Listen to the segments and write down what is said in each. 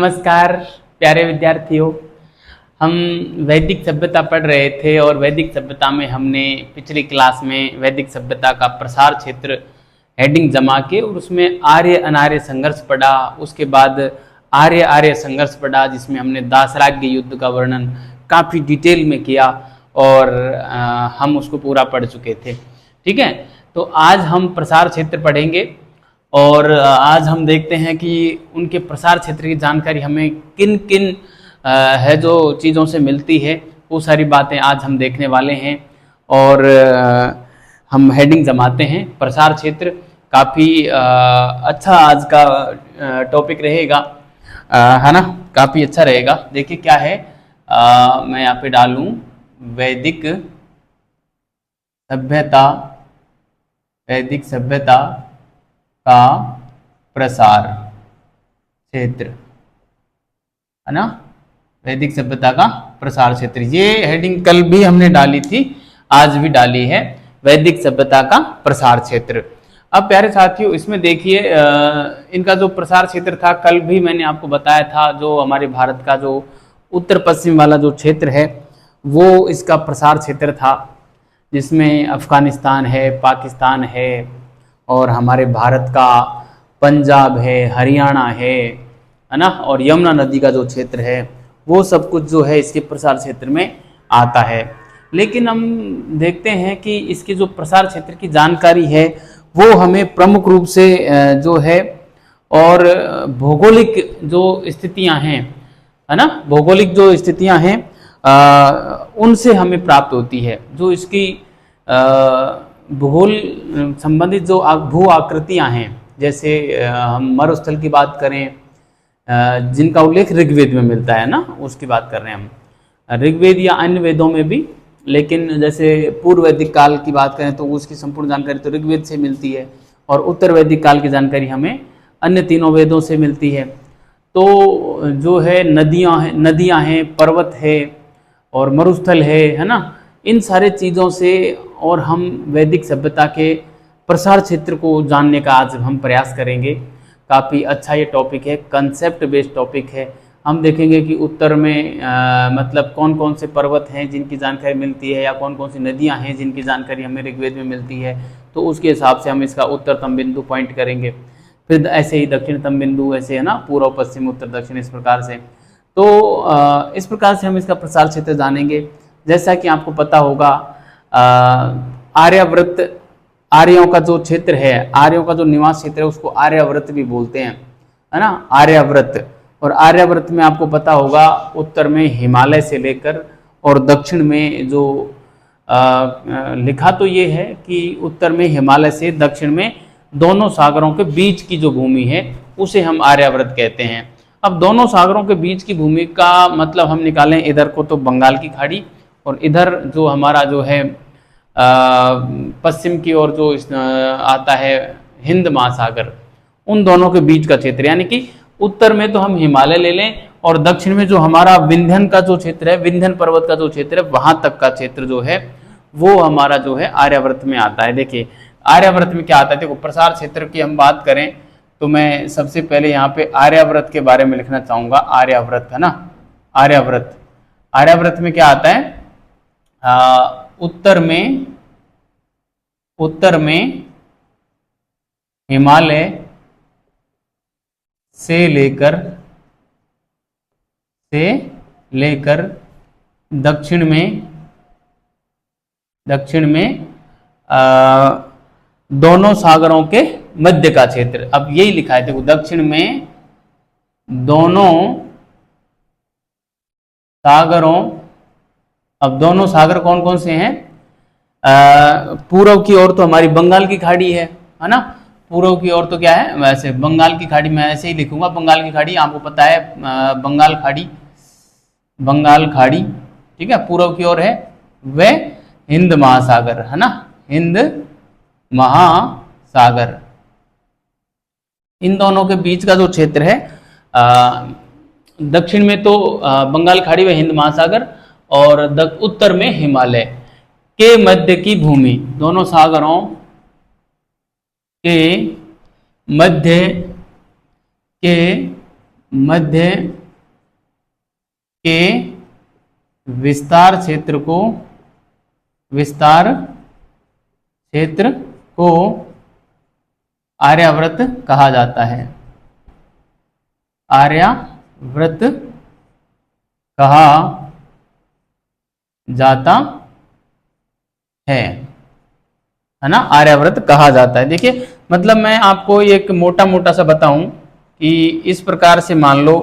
नमस्कार प्यारे विद्यार्थियों। हम वैदिक सभ्यता पढ़ रहे थे और वैदिक सभ्यता में हमने पिछली क्लास में वैदिक सभ्यता का प्रसार क्षेत्र हेडिंग जमा के और उसमें आर्य अनार्य संघर्ष पढ़ा। उसके बाद आर्य आर्य संघर्ष पढ़ा जिसमें हमने दासराज्य युद्ध का वर्णन काफ़ी डिटेल में किया और हम उसको पूरा पढ़ चुके थे। ठीक है, तो आज हम प्रसार क्षेत्र पढ़ेंगे और आज हम देखते हैं कि उनके प्रसार क्षेत्र की जानकारी हमें किन किन है जो चीज़ों से मिलती है, वो सारी बातें आज हम देखने वाले हैं। और हम हेडिंग जमाते हैं प्रसार क्षेत्र। काफ़ी अच्छा आज का टॉपिक रहेगा, है ना, काफ़ी अच्छा रहेगा। देखिए क्या है, मैं यहाँ पे डालूँ वैदिक सभ्यता, वैदिक सभ्यता का प्रसार क्षेत्र, है ना, वैदिक सभ्यता का प्रसार क्षेत्र। ये हेडिंग कल भी हमने डाली थी, आज भी डाली है, वैदिक सभ्यता का प्रसार क्षेत्र। अब प्यारे साथियों, इसमें देखिए इनका जो प्रसार क्षेत्र था, कल भी मैंने आपको बताया था, जो हमारे भारत का जो उत्तर पश्चिम वाला जो क्षेत्र है वो इसका प्रसार क्षेत्र था, जिसमें अफगानिस्तान है, पाकिस्तान है और हमारे भारत का पंजाब है, हरियाणा है ना, और यमुना नदी का जो क्षेत्र है वो सब कुछ जो है इसके प्रसार क्षेत्र में आता है। लेकिन हम देखते हैं कि इसके जो प्रसार क्षेत्र की जानकारी है वो हमें प्रमुख रूप से जो है और भौगोलिक जो स्थितियां हैं, है ना, भौगोलिक जो स्थितियां हैं उनसे हमें प्राप्त होती है। जो इसकी भूगोल संबंधित जो भू आकृतियां हैं, जैसे हम मरुस्थल की बात करें जिनका उल्लेख ऋग्वेद में मिलता है ना, उसकी बात कर रहे हैं हम, ऋग्वेद या अन्य वेदों में भी। लेकिन जैसे पूर्व वैदिक काल की बात करें तो उसकी संपूर्ण जानकारी तो ऋग्वेद से मिलती है और उत्तर वैदिक काल की जानकारी हमें अन्य तीनों वेदों से मिलती है। तो जो है नदियाँ हैं, पर्वत है और मरुस्थल है ना, इन सारे चीज़ों से और हम वैदिक सभ्यता के प्रसार क्षेत्र को जानने का आज हम प्रयास करेंगे। काफ़ी अच्छा ये टॉपिक है, कंसेप्ट बेस्ड टॉपिक है। हम देखेंगे कि उत्तर में मतलब कौन कौन से पर्वत हैं जिनकी जानकारी मिलती है, या कौन कौन सी नदियां हैं जिनकी जानकारी हमें ऋग्वेद में मिलती है, तो उसके हिसाब से हम इसका उत्तरतम बिंदु पॉइंट करेंगे। फिर ऐसे ही दक्षिणतम बिंदु, ऐसे है ना, पूर्व पश्चिम उत्तर दक्षिण, इस प्रकार से। तो इस प्रकार से हम इसका प्रसार क्षेत्र जानेंगे। जैसा कि आपको पता होगा, आर्यावर्त, आर्यों का जो क्षेत्र है, आर्यों का जो निवास क्षेत्र है उसको आर्यावर्त भी बोलते हैं, है ना, आर्यावर्त। और आर्यावर्त में आपको पता होगा उत्तर में हिमालय से लेकर और दक्षिण में जो लिखा तो ये है कि उत्तर में हिमालय से दक्षिण में दोनों सागरों के बीच की जो भूमि है उसे हम आर्यावर्त कहते हैं। अब दोनों सागरों के बीच की भूमि का मतलब हम निकालें, इधर को तो बंगाल की खाड़ी और इधर जो हमारा जो है पश्चिम की ओर जो आता है हिंद महासागर, उन दोनों के बीच का क्षेत्र, यानी कि उत्तर में तो हम हिमालय ले लें और दक्षिण में जो हमारा विंध्यन का जो क्षेत्र है, विंध्यन पर्वत का जो क्षेत्र है, वहां तक का क्षेत्र जो है वो हमारा जो है आर्यावर्त में आता है। देखिए आर्यावर्त में क्या आता है, देखो प्रसार क्षेत्र की हम बात करें तो मैं सबसे पहले यहाँ पे आर्यावर्त के बारे में लिखना चाहूंगा। आर्यावर्त, है ना, आर्यावर्त, आर्यावर्त में क्या आता है, उत्तर में हिमालय से लेकर दक्षिण में दोनों सागरों के मध्य का क्षेत्र। अब यही लिखा है, देखो दक्षिण में दोनों सागरों, अब दोनों सागर कौन कौन से हैं, पूर्व की ओर तो हमारी बंगाल की खाड़ी है ना, पूर्व की ओर तो क्या है, वैसे बंगाल की खाड़ी, मैं ऐसे ही लिखूंगा बंगाल की खाड़ी, आपको पता है बंगाल खाड़ी, ठीक है, पूर्व की ओर है। वह हिंद महासागर, है ना, हिंद महासागर, इन दोनों के बीच का जो क्षेत्र है, दक्षिण में तो बंगाल खाड़ी व हिंद महासागर और उत्तर में हिमालय के मध्य की भूमि, दोनों सागरों के मध्य के मध्य के विस्तार क्षेत्र को आर्यावर्त कहा जाता है। आर्यावर्त कहा जाता है ना, आर्यावर्त कहा जाता है। देखिए मतलब मैं आपको एक मोटा मोटा सा बताऊं कि इस प्रकार से मान लो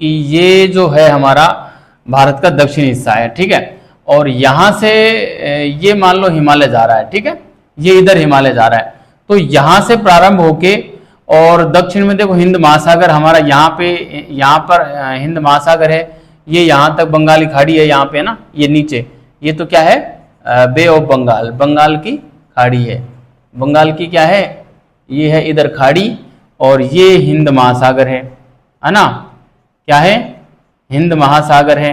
कि ये जो है हमारा भारत का दक्षिणी हिस्सा है, ठीक है, और यहां से ये मान लो हिमालय जा रहा है, ठीक है, ये इधर हिमालय जा रहा है, तो यहां से प्रारंभ होके और दक्षिण में देखो हिंद महासागर हमारा यहाँ पर हिंद महासागर है, ये यहाँ तक बंगाली खाड़ी है यहाँ पे ना, ये नीचे ये तो क्या है बे ऑफ बंगाल, बंगाल की खाड़ी है, बंगाल की क्या है, ये है इधर खाड़ी, और ये हिंद महासागर है ना, क्या है हिंद महासागर है,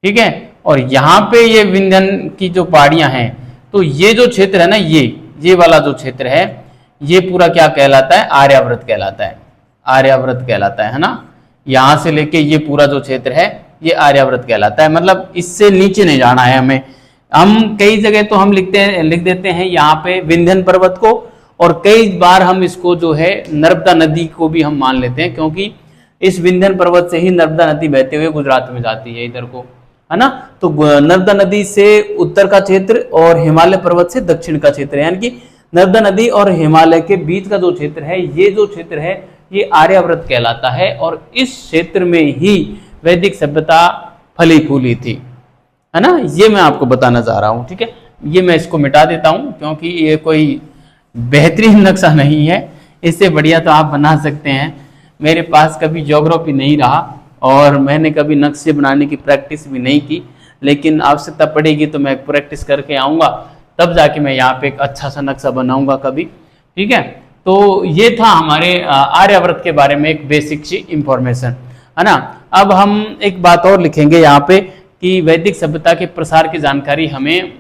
ठीक है, और यहाँ पे ये विंध्यन की जो पहाड़ियां हैं, तो ये जो क्षेत्र है ना, ये वाला जो क्षेत्र है, ये पूरा क्या कहलाता है, आर्यावर्त कहलाता है, आर्यावर्त कहलाता है ना, यहां से लेके ये पूरा जो क्षेत्र है ये आर्यावर्त कहलाता है। मतलब इससे नीचे नहीं जाना है हमें, हम कई जगह तो हम लिख देते हैं यहाँ पे विंध्यन पर्वत को, और कई बार हम इसको जो है नर्मदा नदी को भी हम मान लेते हैं, क्योंकि इस विंध्यन पर्वत से ही नर्मदा नदी बहते हुए गुजरात में जाती है इधर को, है ना, तो नर्मदा नदी से उत्तर का क्षेत्र और हिमालय पर्वत से दक्षिण का क्षेत्र है, यानी कि नर्मदा नदी और हिमालय के बीच का जो क्षेत्र है, ये जो क्षेत्र है ये आर्यावर्त कहलाता है, और इस क्षेत्र में ही वैदिक सभ्यता फली फूली थी, है ना, ये मैं आपको बताना चाह रहा हूं, ठीक है। ये मैं इसको मिटा देता हूं क्योंकि ये कोई बेहतरीन नक्शा नहीं है, इससे बढ़िया तो आप बना सकते हैं। मेरे पास कभी ज्योग्राफी नहीं रहा और मैंने कभी नक्शे बनाने की प्रैक्टिस भी नहीं की, लेकिन आवश्यकता पड़ेगी तो मैं प्रैक्टिस करके आऊँगा, तब जाके मैं यहाँ पे एक अच्छा सा नक्शा बनाऊंगा कभी, ठीक है। तो ये था हमारे आर्यावर्त के बारे में एक बेसिक सी इंफॉर्मेशन, है ना। अब हम एक बात और लिखेंगे यहाँ पे कि वैदिक सभ्यता के प्रसार की जानकारी हमें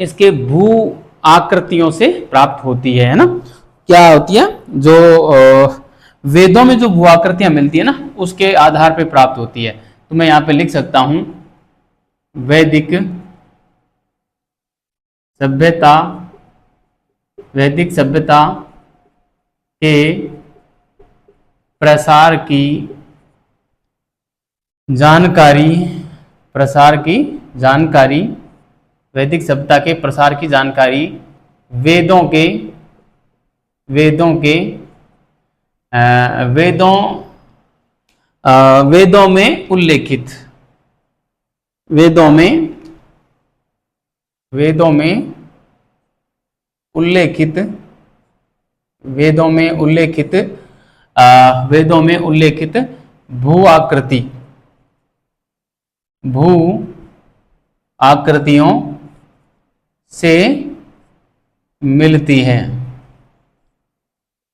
इसके भू आकृतियों से प्राप्त होती है ना, क्या होती है, जो वेदों में जो भू आकृतियां मिलती है ना, उसके आधार पे प्राप्त होती है। तो मैं यहाँ पे लिख सकता हूं वैदिक सभ्यता के प्रसार की जानकारी, वैदिक सभ्यता के प्रसार की जानकारी वेदों में उल्लेखित भू आकृतियों से मिलती है,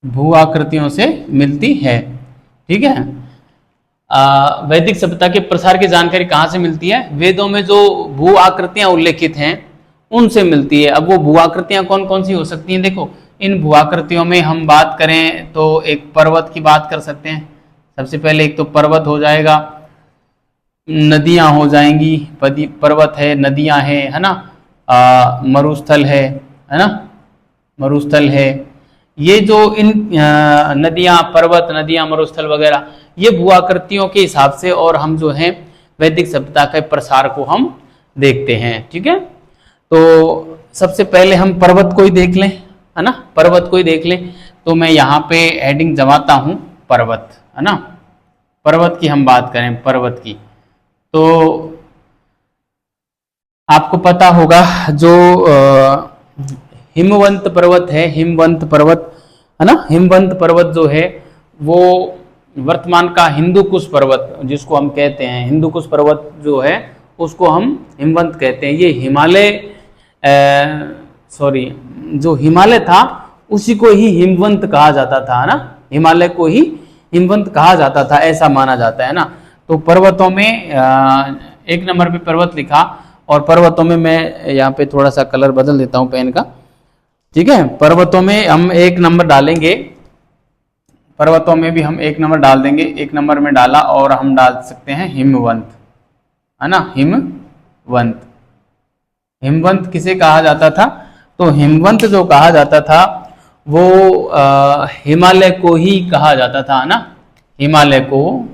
भू आकृतियों से मिलती है, ठीक है। वैदिक सभ्यता के प्रसार की जानकारी कहाँ से मिलती है, वेदों में जो भू आकृतियां उल्लेखित हैं उनसे मिलती है। अब वो भू आकृतियां कौन कौन सी हो सकती हैं, देखो इन भू आकृतियों में हम बात करें तो एक पर्वत की बात कर सकते हैं, सबसे पहले एक तो पर्वत हो जाएगा, नदियां हो जाएंगी, पर्वत है, नदियां है ना, मरुस्थल है ना, मरुस्थल है, ये जो इन नदियां, पर्वत, नदियां, मरुस्थल वगैरह, ये भू आकृतियों के हिसाब से और हम जो है वैदिक सभ्यता के प्रसार को हम देखते हैं, ठीक है। तो सबसे पहले हम पर्वत को ही देख लें, है ना, पर्वत को ही देख लें। तो मैं यहाँ पे हेडिंग जमाता हूँ पर्वत, है ना, पर्वत की हम बात करें, पर्वत की, तो आपको पता होगा जो हिमवंत पर्वत है, हिमवंत पर्वत, है ना, हिमवंत पर्वत जो है वो वर्तमान का हिंदुकुश पर्वत जिसको हम कहते हैं, हिंदुकुश पर्वत जो है उसको हम हिमवंत कहते हैं। ये हिमालय जो हिमालय था उसी को ही हिमवंत कहा जाता था, है ना, हिमालय को ही हिमवंत कहा जाता था, ऐसा माना जाता है ना। तो पर्वतों में एक नंबर पे पर्वत लिखा, और पर्वतों में मैं यहाँ पे थोड़ा सा कलर बदल देता हूँ पेन का, ठीक है। पर्वतों में हम एक नंबर डालेंगे पर्वतों में भी हम 1 नंबर डाल देंगे, 1 नंबर में डाला, और हम डाल सकते हैं हिमवंत, है ना, हिमवंत। हिमवंत किसे कहा जाता था? तो हिमवंत जो कहा जाता था वो हिमालय को ही कहा जाता था, है ना, हिमालय को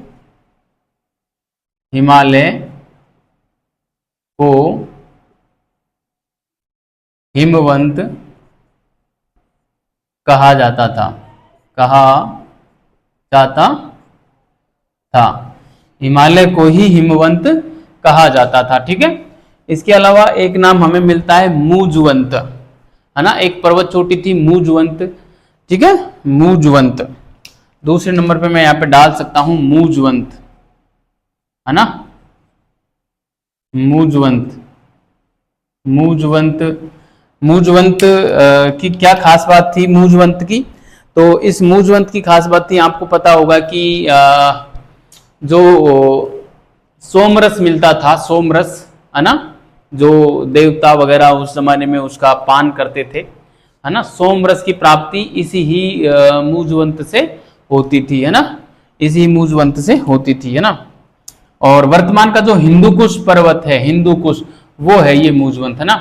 हिमवंत कहा जाता था, हिमालय को ही हिमवंत कहा जाता था। ठीक है, इसके अलावा एक नाम हमें मिलता है मूजवंत, है ना, एक पर्वत चोटी थी मूजवंत। ठीक है, मूजवंत दूसरे नंबर पे मैं यहाँ पे डाल सकता हूं मूजवंत, है ना, मूजवंत की क्या खास बात थी मूजवंत की? तो इस मूजवंत की खास बात थी, आपको पता होगा कि जो सोमरस मिलता था, सोमरस, है ना, जो देवता वगैरह उस जमाने में उसका पान करते थे, है ना, सोमरस की प्राप्ति इसी ही मूजवंत से होती थी, है ना, इसी मूजवंत से होती थी, है ना। और वर्तमान का जो हिंदुकुश पर्वत है, हिंदुकुश, वो है ये मूजवंत, है ना।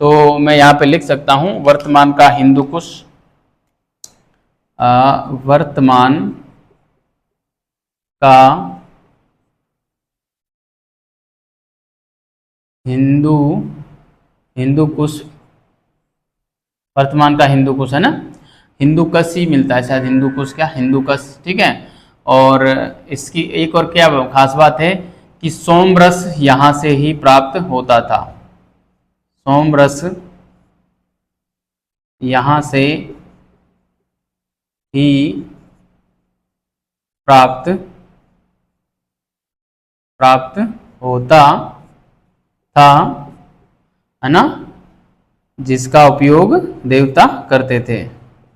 तो मैं यहाँ पे लिख सकता हूं वर्तमान का हिंदुकुश, वर्तमान का हिंदुकुश, वर्तमान का हिंदुकुश, है ना, हिंदुकश ही मिलता है शायद, हिंदुकुश क्या, हिंदुकश। ठीक है, और इसकी एक और क्या खास बात है कि सोमरस यहां से ही प्राप्त होता था, सोमरस यहां से ही प्राप्त होता था, है ना, जिसका उपयोग देवता करते थे,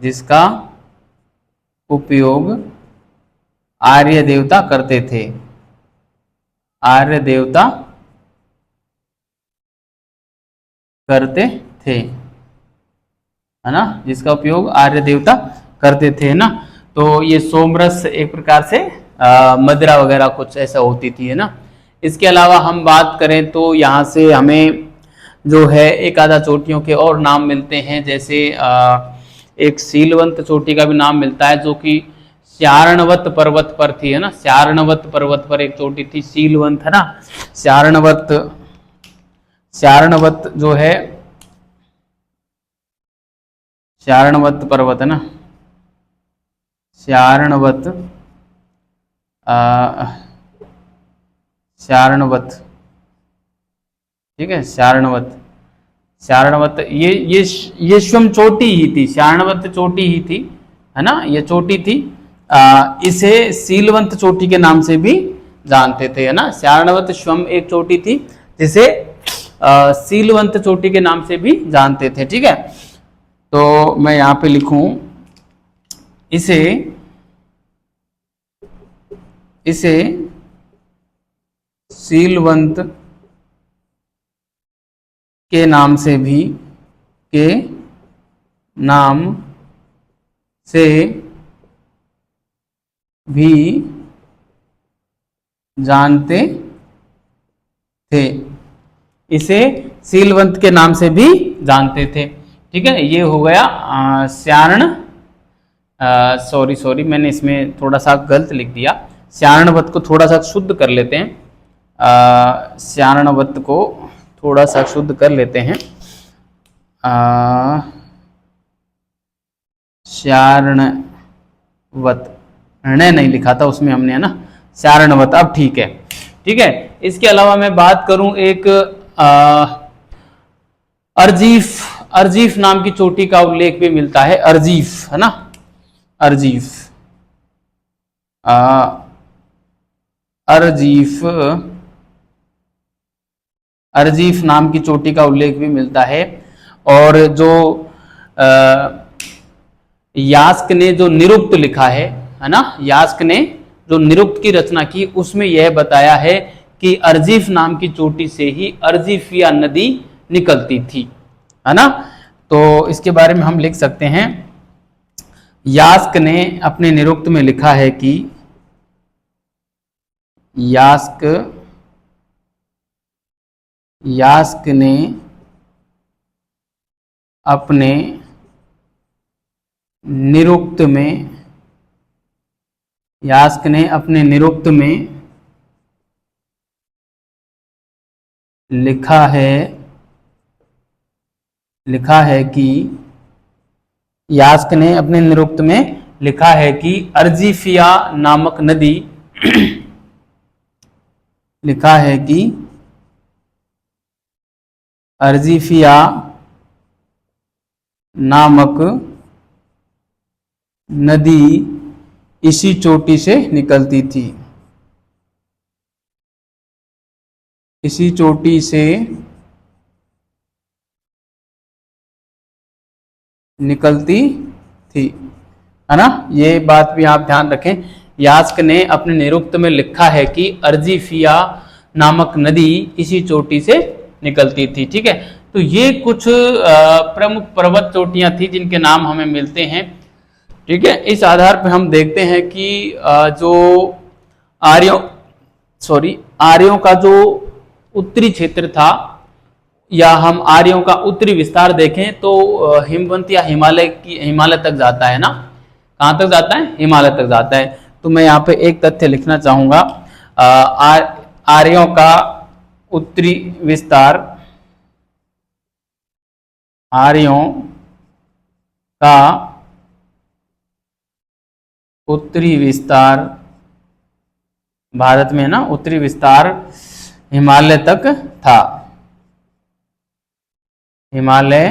जिसका उपयोग आर्य देवता करते थे, आर्य देवता करते थे, है ना, जिसका उपयोग आर्य देवता करते थे, ना। तो ये सोमरस एक प्रकार से मदिरा वगैरह कुछ ऐसा होती थी, है ना। इसके अलावा हम बात करें तो यहाँ से हमें जो है एक आधा चोटियों के और नाम मिलते हैं, जैसे एक सीलवंत चोटी का भी नाम मिलता है, जो कि स्यारणवत पर्वत पर थी, है ना, स्यारणवत पर्वत पर एक चोटी थी सीलवंत, है ना, स्यारणवत जो है, स्यारणवत पर्वत, है ना, स्यारणवत ठीक है, स्यारणवत ये स्वयं चोटी ही थी, स्यारणवत चोटी ही थी, है ना, ये चोटी थी। इसे सीलवंत चोटी के नाम से भी जानते थे, है ना, स्यारणवत स्वयं एक चोटी थी जिसे सीलवंत चोटी के नाम से भी जानते थे। ठीक है, तो मैं यहां पे लिखूं इसे सीलवंत के नाम से भी जानते थे, इसे सीलवंत के नाम से भी जानते थे। ठीक है, ये हो गया सॉरी मैंने इसमें थोड़ा सा गलत लिख दिया, स्यारणवत को थोड़ा सा शुद्ध कर लेते हैं, स्यारणवत को थोड़ा सा शुद्ध कर लेते हैं, स्यारणवत नहीं लिखा था उसमें हमने, है ना, स्यारणवत, अब ठीक है। ठीक है, इसके अलावा मैं बात करूं एक अर्जीफ नाम की चोटी का उल्लेख भी मिलता है, अर्जीफ, है ना, अर्जीफ नाम की चोटी का उल्लेख भी मिलता है। और जो यास्क ने जो निरुक्त लिखा है ना, यास्क ने जो निरुक्त की रचना की, उसमें यह बताया है कि अर्जीफ नाम की चोटी से ही अर्जीफिया नदी निकलती थी, है ना। तो इसके बारे में हम लिख सकते हैं, यास्क ने अपने निरुक्त में लिखा है कि यास्क ने अपने निरुक्त में लिखा है कि यास्क ने अपने निरुक्त में लिखा है कि अर्जीफिया नामक नदी लिखा है कि अर्जीफिया नामक नदी इसी चोटी से निकलती थी। इसी चोटी से निकलती थी, है ना। ये बात भी आप ध्यान रखें। यास्क ने अपने निरुक्त में लिखा है कि अर्जीफिया नामक नदी इसी चोटी से निकलती थी। ठीक है, तो ये कुछ प्रमुख पर्वत चोटियां थी जिनके नाम हमें मिलते हैं। ठीक है, इस आधार पर हम देखते हैं कि जो आर्यों का जो उत्तरी क्षेत्र था, या हम आर्यों का उत्तरी विस्तार देखें तो हिमवंत या हिमालय तक जाता है ना। कहाँ तक जाता है? हिमालय तक जाता है। तो मैं यहाँ पे एक तथ्य लिखना चाहूंगा, आर्यों का उत्तरी विस्तार, आर्यों का उत्तरी विस्तार भारत में ना, उत्तरी विस्तार हिमालय तक था। हिमालय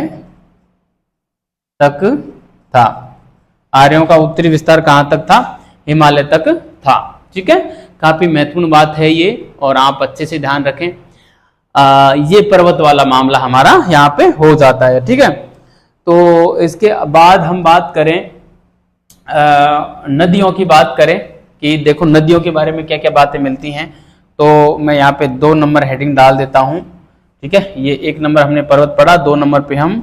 तक था। आर्यों का उत्तरी विस्तार कहां तक था? हिमालय तक था। ठीक है, काफी महत्वपूर्ण बात है ये, और आप अच्छे से ध्यान रखें। ये पर्वत वाला मामला हमारा यहाँ पे हो जाता है। ठीक है, तो इसके बाद हम बात करें नदियों की बात करें कि देखो नदियों के बारे में क्या क्या बातें मिलती हैं। तो मैं यहाँ पे 2 नंबर हेडिंग डाल देता हूँ। ठीक है, ये 1 नंबर हमने पर्वत पढ़ा, 2 नंबर पे हम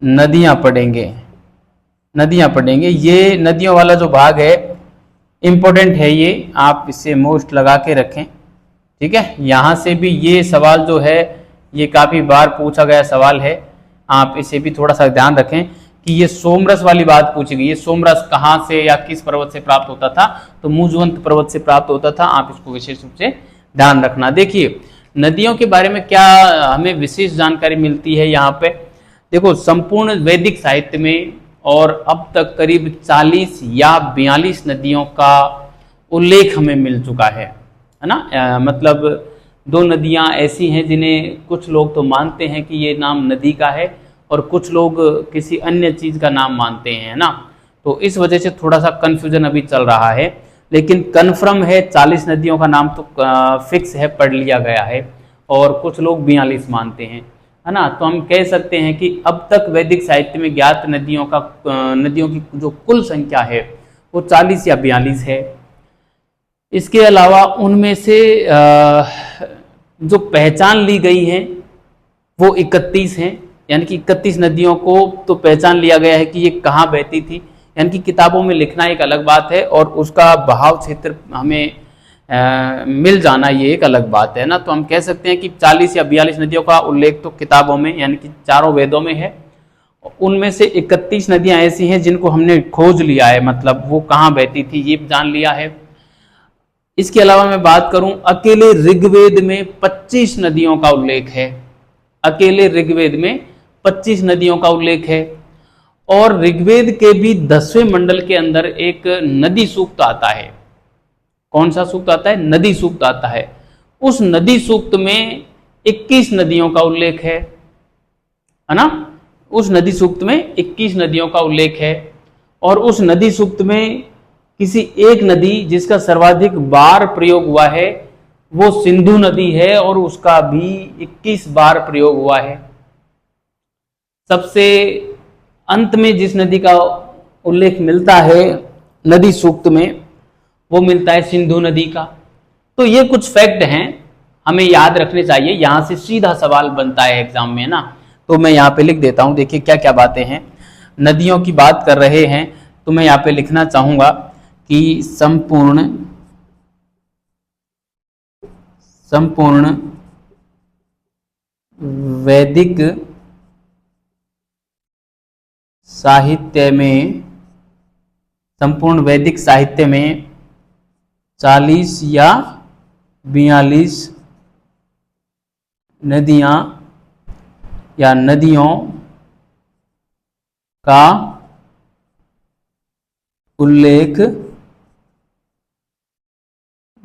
नदियां पढ़ेंगे। ये नदियों वाला जो भाग है इंपॉर्टेंट है, ये आप इसे मोस्ट लगा के रखें। ठीक है, यहाँ से भी ये सवाल जो है ये काफी बार पूछा गया सवाल है, आप इसे भी थोड़ा सा ध्यान रखें कि ये सोमरस वाली बात पूछी गई है। सोमरस कहाँ से या किस पर्वत से प्राप्त होता था? तो मुजवंत पर्वत से प्राप्त होता था। आप इसको विशेष रूप से ध्यान रखना। देखिए नदियों के बारे में क्या हमें विशेष जानकारी मिलती है यहाँ पे। देखो संपूर्ण वैदिक साहित्य में और अब तक करीब 40 या 42 नदियों का उल्लेख हमें मिल चुका है ना। मतलब 2 नदियाँ ऐसी हैं जिन्हें कुछ लोग तो मानते हैं कि ये नाम नदी का है, और कुछ लोग किसी अन्य चीज का नाम मानते हैं ना। तो इस वजह से थोड़ा सा कंफ्यूजन अभी चल रहा है, लेकिन कन्फर्म है 40 नदियों का नाम तो फिक्स है, पढ़ लिया गया है, और कुछ लोग 42 मानते हैं, है ना। तो हम कह सकते हैं कि अब तक वैदिक साहित्य में ज्ञात नदियों की जो कुल संख्या है वो 40 या 42 है। इसके अलावा उनमें से जो पहचान ली गई है वो 31 हैं, यानी कि 31 नदियों को तो पहचान लिया गया है कि ये कहाँ बहती थी। यानी कि किताबों में लिखना एक अलग बात है और उसका बहाव क्षेत्र हमें मिल जाना ये एक अलग बात है ना। तो हम कह सकते हैं कि 40 या 42 नदियों का उल्लेख तो किताबों में यानी कि चारों वेदों में है। उनमें से 31 नदियां ऐसी हैं जिनको हमने खोज लिया है, मतलब वो कहाँ बहती थी ये जान लिया है। इसके अलावा मैं बात करूं, अकेले ऋग्वेद में 25 नदियों का उल्लेख है। अकेले ऋग्वेद में 25 नदियों का उल्लेख है, और ऋग्वेद के भी 10वें मंडल के अंदर एक नदी सूक्त आता है। कौन सा सूक्त आता है? नदी सूक्त आता है। उस नदी सूक्त में 21 नदियों का उल्लेख है ना। उस नदी सूक्त में 21 नदियों का उल्लेख है, और उस नदी सूक्त में किसी एक नदी जिसका सर्वाधिक बार प्रयोग हुआ है वो सिंधु नदी है, और उसका भी 21 बार प्रयोग हुआ है। सबसे अंत में जिस नदी का उल्लेख मिलता है नदी सूक्त में वो मिलता है सिंधु नदी का। तो ये कुछ फैक्ट हैं हमें याद रखने चाहिए, यहां से सीधा सवाल बनता है एग्जाम में ना। तो मैं यहाँ पे लिख देता हूं, देखिए क्या क्या बातें हैं। नदियों की बात कर रहे हैं तो मैं यहाँ पे लिखना चाहूंगा कि संपूर्ण वैदिक साहित्य में 40 या 42 नदियों का उल्लेख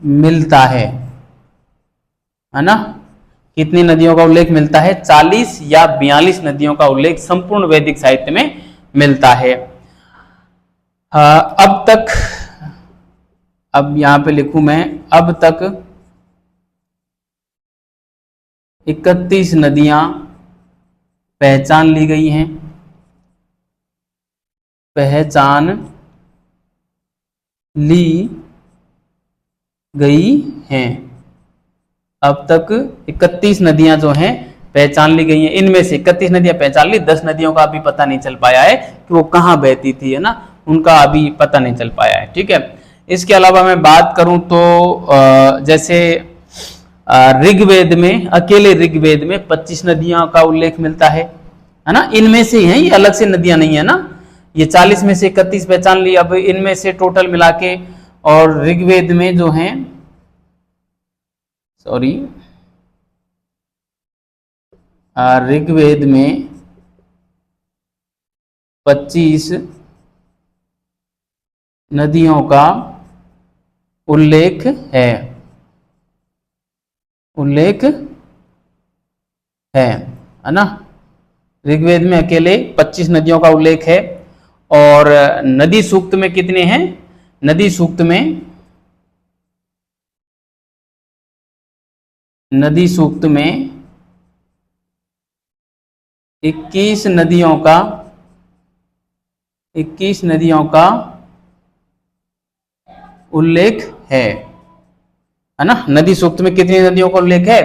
मिलता है ना। कितनी नदियों का उल्लेख मिलता है? 40 या 42 नदियों का उल्लेख संपूर्ण वैदिक साहित्य में मिलता है। अब यहां पे लिखूं मैं, अब तक 31 नदियां पहचान ली गई हैं, अब तक 31 नदियां जो हैं पहचान ली गई हैं। इनमें से 31 नदियां पहचान ली, 10 नदियों का अभी पता नहीं चल पाया है कि वो कहाँ बहती थी, है ना, उनका अभी पता नहीं चल पाया है। ठीक है, इसके अलावा मैं बात करूं तो जैसे ऋग्वेद में, अकेले ऋग्वेद में 25 नदियों का उल्लेख मिलता है ना। इनमें से हैं, ये अलग से नदियां नहीं है ना। ये 40 में से 31 पहचान ली, अब इनमें से टोटल मिला के, और ऋग्वेद में जो हैं, ऋग्वेद में 25 नदियों का उल्लेख है ना। ऋग्वेद में अकेले 25 नदियों का उल्लेख है। और नदी सूक्त में कितने हैं? नदी सूक्त में 21 नदियों का उल्लेख है ना। नदी सूक्त में कितनी नदियों का उल्लेख है?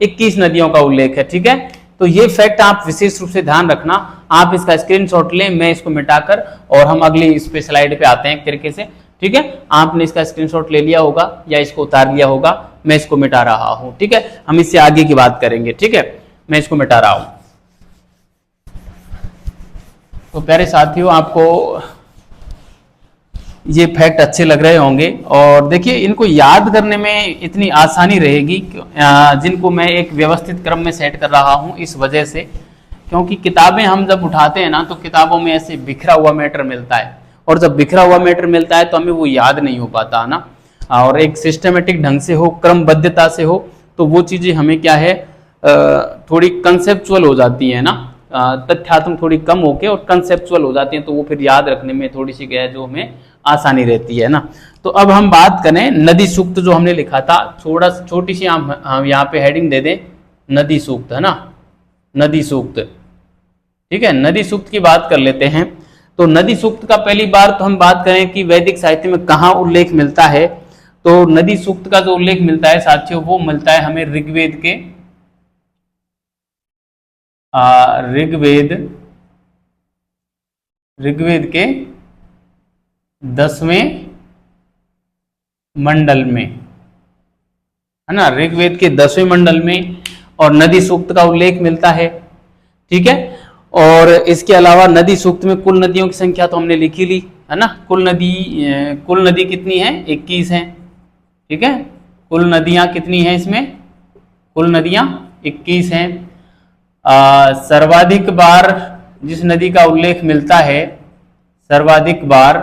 21 नदियों का उल्लेख है। ठीक है, तो ये फैक्ट आप विशेष रूप से ध्यान रखना। आप इसका स्क्रीनशॉट लें, मैं इसको मिटाकर, और हम अगली इस पे स्लाइड पे आते हैं एक तरीके से। ठीक है, आपने इसका स्क्रीनशॉट ले लिया होगा या इसको उतार लिया होगा, मैं इसको मिटा रहा हूं। ठीक है, हम इससे आगे की बात करेंगे। ठीक है, मैं इसको मिटा रहा हूं। तो प्यारे साथियों, आपको ये फैक्ट अच्छे लग रहे होंगे, और देखिए इनको याद करने में इतनी आसानी रहेगी जिनको मैं एक व्यवस्थित क्रम में सेट कर रहा हूं, इस वजह से, क्योंकि किताबें हम जब उठाते हैं ना, तो किताबों में ऐसे बिखरा हुआ मैटर मिलता है, और जब बिखरा हुआ मैटर मिलता है तो हमें वो याद नहीं हो पाता ना। और एक सिस्टमेटिक ढंग से हो, क्रमबद्धता से हो, तो वो चीजें हमें क्या है, थोड़ी कंसेप्चुअल हो जाती है ना, तथ्यात्मक थोड़ी कम होके और कंसेप्चुअल हो जाती हैं, तो वो फिर याद रखने में थोड़ी सी क्या है, जो हमें आसानी रहती है ना। तो अब हम बात करें नदी सूक्त, जो हमने लिखा था, छोटी सी हम यहाँ पे हेडिंग दे दें, नदी सूक्त, है ना, नदी सूक्त। ठीक है, नदी सूक्त की बात कर लेते हैं। तो नदी सूक्त का पहली बार तो हम बात करें कि वैदिक साहित्य में कहाँ उल्लेख मिलता है, तो नदी सूक्त का जो उल्लेख मिलता है साथियों, वो मिलता है हमें ऋग्वेद के 10वें मंडल में, है ना, ऋग्वेद के 10वें मंडल में, और नदी सूक्त का उल्लेख मिलता है। ठीक है, और इसके अलावा नदी सूक्त में कुल नदियों की संख्या तो हमने लिखी ली, है ना। कुल नदी कितनी है? 21 है। ठीक है, कुल नदियां कितनी हैं इसमें? कुल नदियां 21 हैं। सर्वाधिक बार जिस नदी का उल्लेख मिलता है, सर्वाधिक बार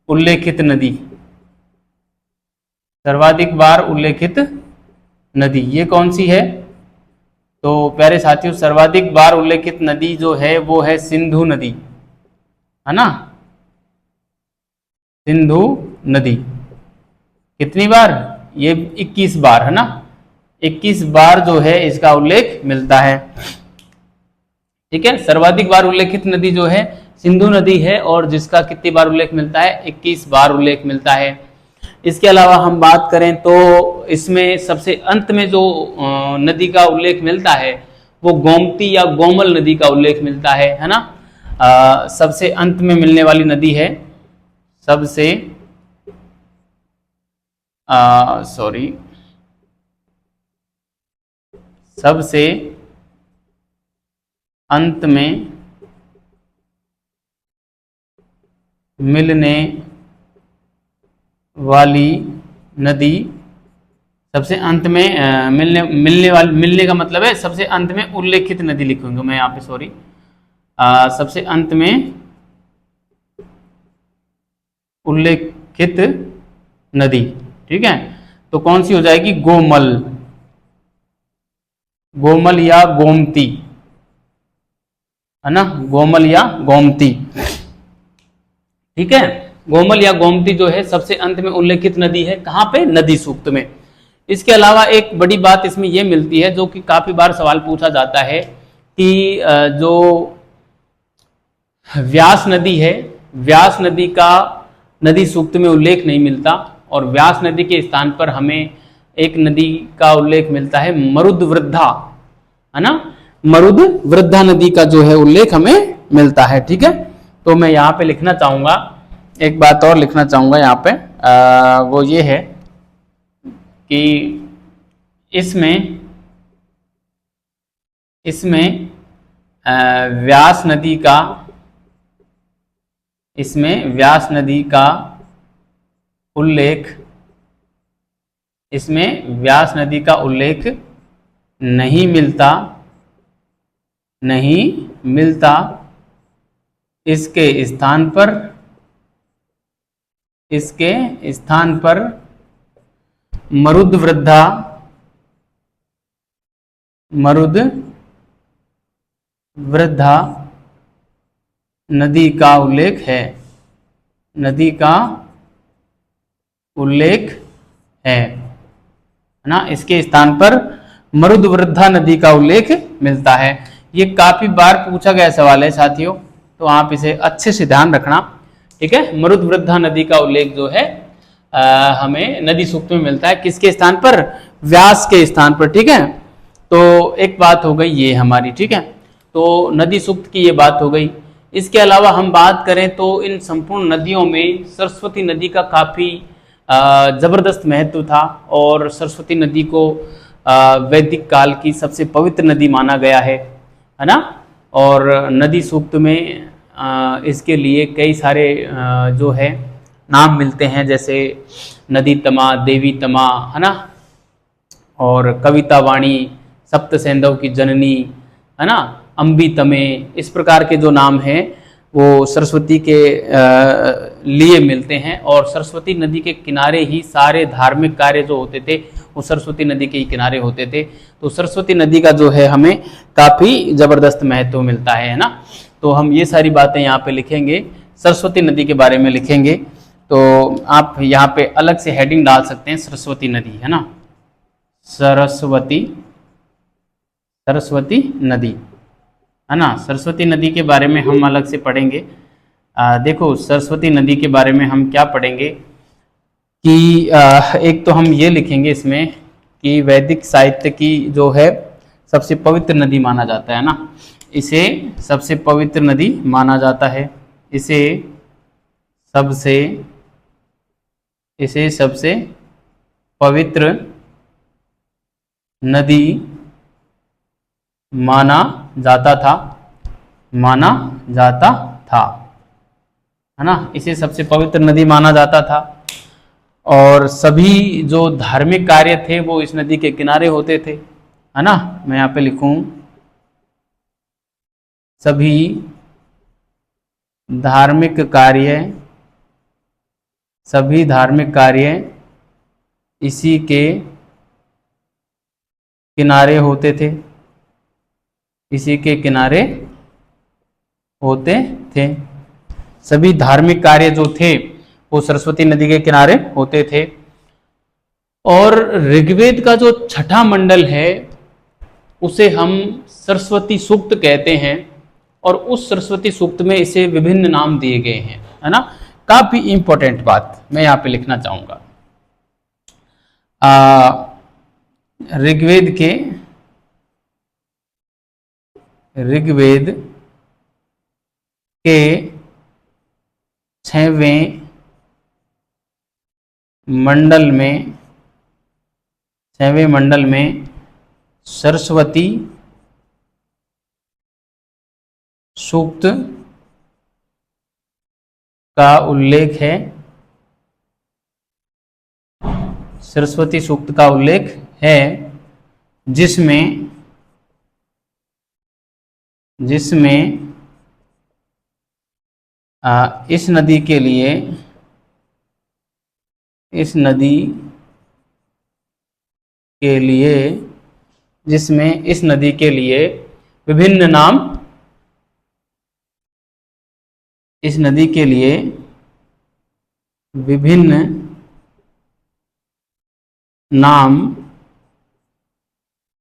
उल्लेखित नदी, सर्वाधिक बार उल्लेखित नदी, ये कौन सी है? तो प्यारे साथियों, सर्वाधिक बार उल्लेखित नदी जो है वो है सिंधु नदी, है ना, सिंधु नदी। कितनी बार? ये 21 बार, है ना, 21 बार जो है इसका उल्लेख मिलता है। ठीक है, सर्वाधिक बार उल्लेखित नदी जो है सिंधु नदी है, और जिसका कितनी बार उल्लेख मिलता है? 21 बार उल्लेख मिलता है। इसके अलावा हम बात करें तो इसमें सबसे अंत में जो नदी का उल्लेख मिलता है, वो गोमती या गोमल नदी का उल्लेख मिलता है ना। सबसे अंत में मिलने वाली नदी है, सबसे सबसे अंत में मिलने वाली नदी, सबसे अंत में मिलने का मतलब है सबसे अंत में उल्लेखित नदी लिखूंगा मैं यहाँ पे, सॉरी, सबसे अंत में उल्लेखित नदी, ठीक है। तो कौन सी हो जाएगी? गोमल, गोमल या गोमती, है ना, गोमल या गोमती, ठीक है। गोमल या गोमती जो है सबसे अंत में उल्लेखित नदी है, कहां पे? नदी सूक्त में। इसके अलावा एक बड़ी बात इसमें यह मिलती है, जो कि काफी बार सवाल पूछा जाता है कि जो व्यास नदी है, व्यास नदी का नदी सूक्त में उल्लेख नहीं मिलता, और व्यास नदी के स्थान पर हमें एक नदी का उल्लेख मिलता है, मरुद वृद्धा, है ना, मरुद वृद्धा नदी का जो है उल्लेख हमें मिलता है, ठीक है। तो मैं यहाँ पे लिखना चाहूंगा, एक बात और लिखना चाहूंगा यहाँ पे, वो ये है कि इसमें व्यास नदी का, इसमें व्यास नदी का उल्लेख, इसमें व्यास नदी का उल्लेख नहीं मिलता, नहीं मिलता, इसके स्थान पर, इसके स्थान पर मरुद वृद्धा, मरुद वृद्धा नदी का उल्लेख है, नदी का उल्लेख है ना, इसके स्थान पर मरुद वृद्धा नदी का उल्लेख मिलता है। ये काफी बार पूछा गया सवाल है साथियों, तो आप इसे अच्छे से ध्यान रखना, ठीक है। मरुद वृद्धा नदी का उल्लेख जो है हमें नदी सूक्त में मिलता है, किसके स्थान पर? व्यास के स्थान पर, ठीक है। तो एक बात हो गई ये हमारी, ठीक है। तो नदी सूक्त की ये बात हो गई। इसके अलावा हम बात करें तो इन संपूर्ण नदियों में सरस्वती नदी का काफी जबरदस्त महत्व था, और सरस्वती नदी को वैदिक काल की सबसे पवित्र नदी माना गया है ना। और नदी सूक्त में इसके लिए कई सारे जो है नाम मिलते हैं, जैसे नदी तमा, देवी तमा, है ना, और कविता वाणी, सप्त सैंधव की जननी, है ना, अंबी तमे, इस प्रकार के जो नाम हैं वो सरस्वती के लिए मिलते हैं। और सरस्वती नदी के किनारे ही सारे धार्मिक कार्य जो होते थे वो सरस्वती नदी के ही किनारे होते थे। तो सरस्वती नदी का जो है हमें काफी जबरदस्त महत्व मिलता है ना। तो हम ये सारी बातें यहाँ पे लिखेंगे, सरस्वती नदी के बारे में लिखेंगे। तो आप यहाँ पे अलग से हेडिंग डाल सकते हैं, सरस्वती नदी, है ना, सरस्वती, सरस्वती नदी, है ना। सरस्वती नदी के बारे में हम अलग से पढ़ेंगे। देखो सरस्वती नदी के बारे में हम क्या पढ़ेंगे कि एक तो हम ये लिखेंगे इसमें कि वैदिक साहित्य की जो है सबसे पवित्र नदी माना जाता है ना, इसे सबसे पवित्र नदी माना जाता है, इसे सबसे पवित्र नदी माना जाता था, माना जाता था, है ना, इसे सबसे पवित्र नदी माना जाता था। और सभी जो धार्मिक कार्य थे वो इस नदी के किनारे होते थे, है ना। मैं यहाँ पे लिखूं, सभी धार्मिक कार्य, सभी धार्मिक कार्य इसी के किनारे होते थे, इसी के किनारे होते थे। सभी धार्मिक कार्य जो थे वो सरस्वती नदी के किनारे होते थे। और ऋग्वेद का जो छठा मंडल है उसे हम सरस्वती सूक्त कहते हैं, और उस सरस्वती सूक्त में इसे विभिन्न नाम दिए गए हैं, है ना। काफी इंपॉर्टेंट बात मैं यहाँ पे लिखना चाहूंगा, ऋग्वेद के 6वें मंडल में सरस्वती सूक्त का उल्लेख है। सरस्वती सूक्त का उल्लेख है जिसमें इस नदी के लिए विभिन्न नाम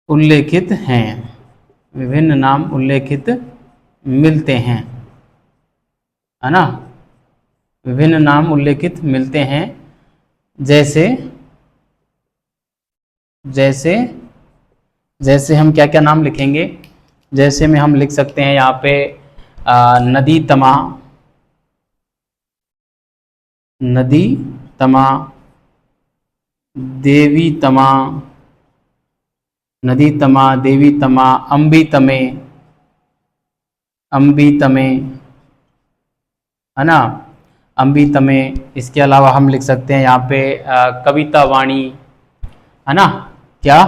उल्लेखित हैं, विभिन्न नाम उल्लेखित मिलते हैं, है ना। विभिन्न नाम उल्लेखित मिलते हैं, जैसे हम क्या क्या नाम लिखेंगे। जैसे में हम लिख सकते हैं यहाँ पे नदी तमा, देवी तमा, देवी तमा, अम्बी तमे, है ना, अम्बी तमे। इसके अलावा हम लिख सकते हैं यहाँ पे कविता वाणी, है ना, क्या,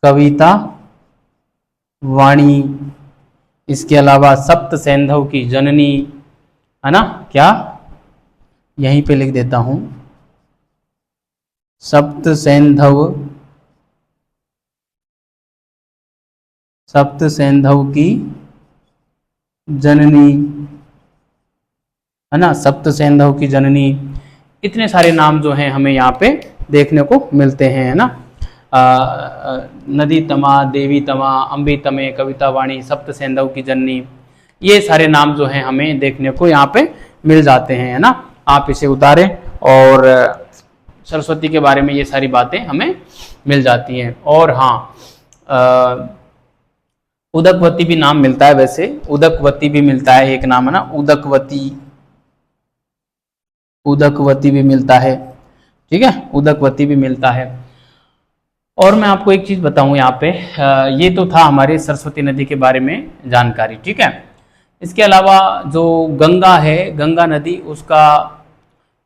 कविता वाणी। इसके अलावा सप्त सैंधव की जननी, है ना, क्या, यहीं पे लिख देता हूं, सप्त सैंधव की जननी, है ना, सप्त सैंधव की जननी। इतने सारे नाम जो हैं हमें यहाँ पे देखने को मिलते हैं, है ना। नदी तमा, देवी तमा, अम्बी तमे, कविता वाणी, सप्त सैंधव की जननी, ये सारे नाम जो हैं हमें देखने को यहाँ पे मिल जाते हैं, है ना। आप इसे उतारें और सरस्वती के बारे में ये सारी बातें हमें मिल जाती हैं। और हाँ, उदकवती भी नाम मिलता है, वैसे उदकवती भी मिलता है एक नाम, है ना, उदकवती भी मिलता है, ठीक है, उदकवती भी मिलता है। और मैं आपको एक चीज बताऊं यहाँ पे, ये तो था हमारे सरस्वती नदी के बारे में जानकारी, ठीक है। इसके अलावा जो गंगा है, गंगा नदी, उसका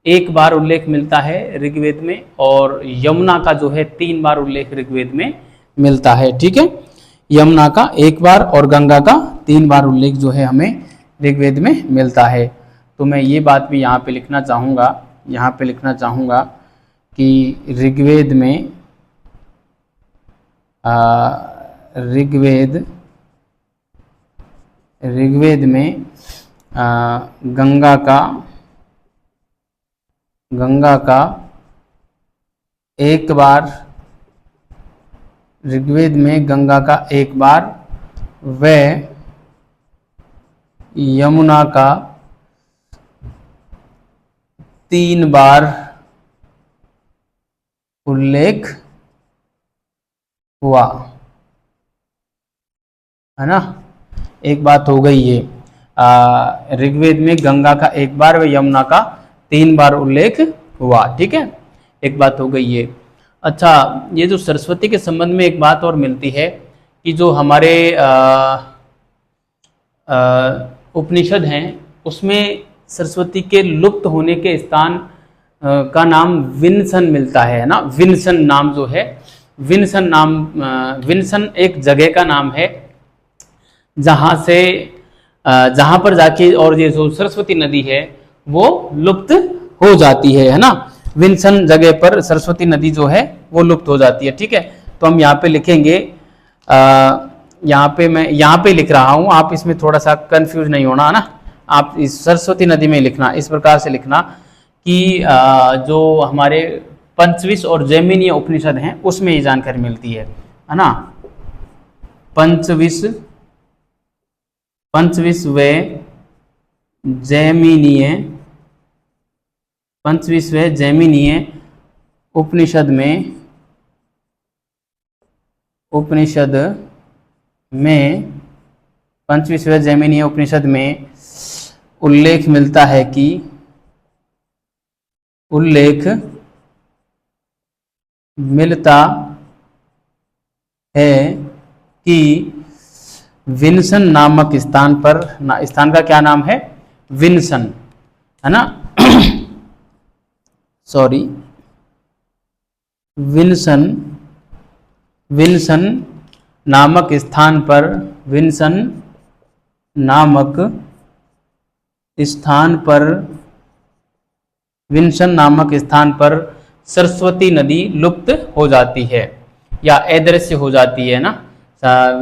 एक बार उल्लेख मिलता है ऋग्वेद में, और यमुना का जो है 3 बार उल्लेख ऋग्वेद में मिलता है, ठीक है। यमुना का 1 बार और गंगा का 3 बार उल्लेख जो है हमें ऋग्वेद में मिलता है। तो मैं ये बात भी यहाँ पे लिखना चाहूँगा कि ऋग्वेद में गंगा का 1 बार, ऋग्वेद में गंगा का 1 बार व यमुना का 3 बार उल्लेख हुआ, है ना। एक बात हो गई ये, ऋग्वेद में गंगा का 1 बार व यमुना का 3 बार उल्लेख हुआ, ठीक है, एक बात हो गई ये। अच्छा, ये जो सरस्वती के संबंध में एक बात और मिलती है कि जो हमारे उपनिषद हैं, उसमें सरस्वती के लुप्त होने के स्थान का नाम विन्सन मिलता है ना। विन्सन नाम जो है, विन्सन एक जगह का नाम है जहाँ पर जाके और ये जो सरस्वती नदी है वो लुप्त हो जाती है ना। विन्सन जगह पर सरस्वती नदी जो है वो लुप्त हो जाती है, ठीक है। तो हम यहाँ पे लिखेंगे, मैं यहाँ पे लिख रहा हूँ, आप इसमें थोड़ा सा कंफ्यूज नहीं होना, है ना। आप इस सरस्वती नदी में लिखना, इस प्रकार से लिखना कि जो हमारे पंचविश और जैमिनीय उपनिषद हैं उसमें ये जानकारी मिलती है ना। पंचविश व जैमिनीय उपनिषद में पंचविंशति जैमिनीय उपनिषद में उल्लेख मिलता है कि विन्सन नामक स्थान पर, स्थान का क्या नाम है? विन्सन, है ना? सॉरी, विन्सन नामक स्थान पर, विन्सन नामक स्थान पर सरस्वती नदी लुप्त हो जाती है या अदृश्य हो जाती है ना।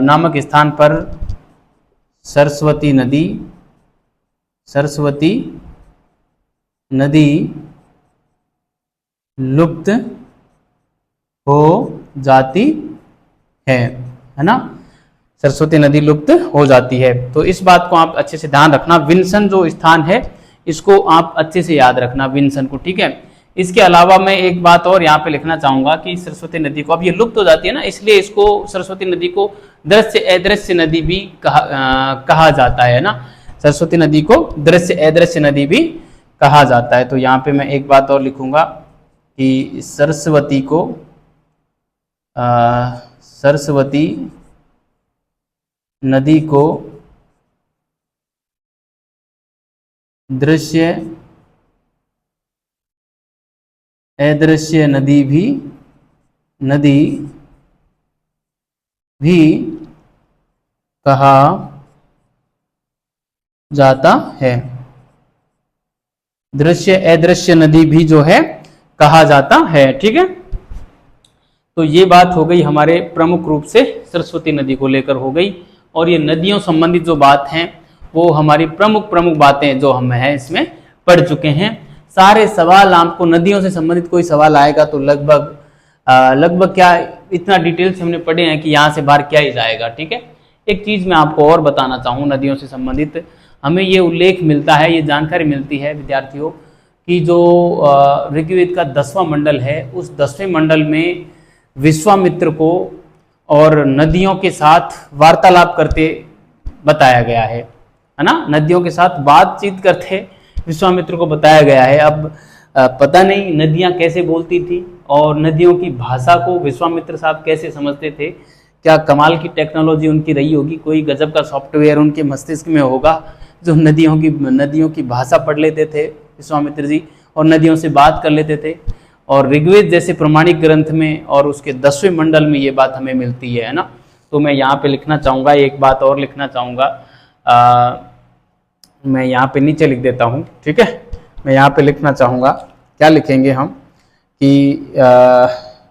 नामक स्थान पर सरस्वती नदी लुप्त हो जाती है ना। सरस्वती नदी लुप्त हो जाती है। तो इस बात को आप अच्छे से ध्यान रखना। विन्सन जो स्थान है इसको आप अच्छे से याद रखना, विन्सन को, ठीक है। इसके अलावा मैं एक बात और यहाँ पे लिखना चाहूंगा कि सरस्वती नदी को, अब ये लुप्त हो जाती है ना, इसलिए इसको, सरस्वती नदी को दृश्य अदृश्य नदी भी कहा जाता है ना। सरस्वती नदी को दृश्य अदृश्य नदी भी कहा जाता है। तो यहाँ पे मैं एक बात और लिखूंगा कि सरस्वती नदी को दृश्य अदृश्य नदी भी कहा जाता है। दृश्य अदृश्य नदी भी जो है कहा जाता है, ठीक है। तो ये बात हो गई हमारे प्रमुख रूप से सरस्वती नदी को लेकर हो गई। और ये नदियों संबंधित जो बात हैं वो हमारी प्रमुख बातें जो हम हैं इसमें पढ़ चुके हैं। सारे सवाल आपको नदियों से संबंधित कोई सवाल आएगा तो लगभग क्या इतना डिटेल से हमने पढ़े हैं कि यहाँ से बाहर क्या ही जाएगा, ठीक है। एक चीज मैं आपको और बताना चाहूँ, नदियों से संबंधित हमें ये उल्लेख मिलता है, ये जानकारी मिलती है विद्यार्थियों कि जो ऋग्वेद का 10वां मंडल है, उस 10वें मंडल में विश्वामित्र को और नदियों के साथ वार्तालाप करते बताया गया है ना। नदियों के साथ बातचीत करते विश्वामित्र को बताया गया है। अब पता नहीं नदियां कैसे बोलती थी और नदियों की भाषा को विश्वामित्र साहब कैसे समझते थे। क्या कमाल की टेक्नोलॉजी उनकी रही होगी, कोई गजब का सॉफ्टवेयर उनके मस्तिष्क में होगा जो नदियों की भाषा पढ़ लेते थे विश्वामित्र जी और नदियों से बात कर लेते थे। और ऋग्वेद जैसे प्रमाणिक ग्रंथ में और उसके 10वें मंडल में ये बात हमें मिलती है ना। तो मैं यहाँ पे लिखना चाहूँगा, एक बात और लिखना चाहूँगा, मैं यहाँ पे नीचे लिख देता हूँ, ठीक है। मैं यहाँ पे लिखना चाहूँगा, क्या लिखेंगे हम कि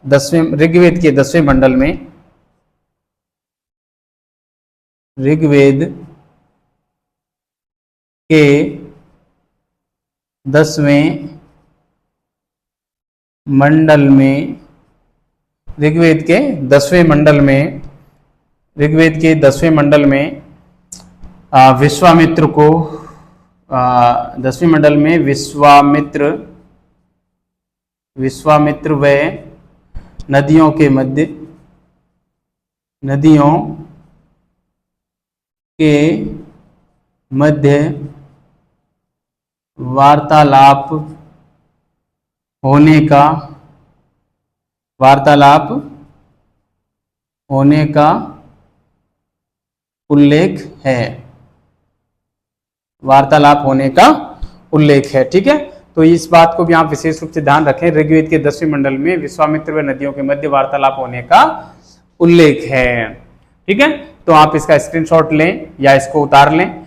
10वें ऋग्वेद के 10वें मंडल में, ऋग्वेद के 10वें मंडल में, ऋग्वेद के 10वें मंडल में विश्वामित्र को 10वें मंडल में विश्वामित्र व नदियों के मध्य वार्तालाप होने का उल्लेख है। वार्तालाप होने का उल्लेख है, ठीक है। तो इस बात को भी आप विशेष रूप से ध्यान रखें, ऋग्वेद के 10वें मंडल में विश्वामित्र व नदियों के मध्य वार्तालाप होने का उल्लेख है, ठीक है। तो आप इसका स्क्रीनशॉट लें या इसको उतार लें।